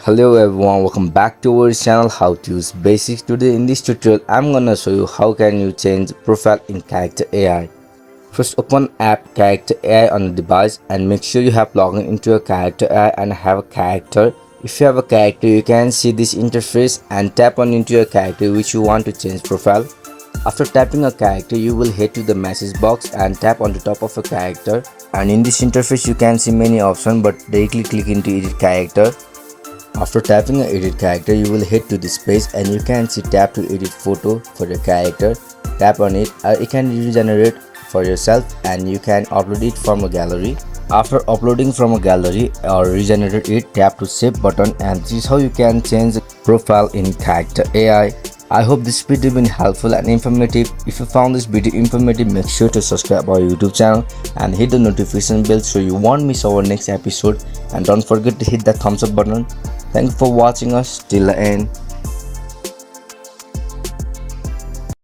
Hello everyone, welcome back to our channel How to Use Basics. Today in this tutorial I'm gonna show you how can you change profile in Character.AI. First open app Character.AI on the device and make sure you have logged into your Character.AI and have a character. If you have a character, you can see this interface and tap on into your character which you want to change profile. After tapping a character, you will head to the message box and tap on the top of a character, and in this interface you can see many options, but directly click into edit character. After tapping an edit character, you will head to this page and you can see tap to edit photo for your character. Tap on it, it can regenerate for yourself and you can upload it from a gallery. After uploading from a gallery or regenerate it, tap to save button, and this is how you can change profile in Character.AI. I hope this video been helpful and informative. If you found this video informative, make sure to subscribe our YouTube channel and hit the notification bell so you won't miss our next episode, and don't forget to hit that thumbs up button. Thank you for watching us till the end.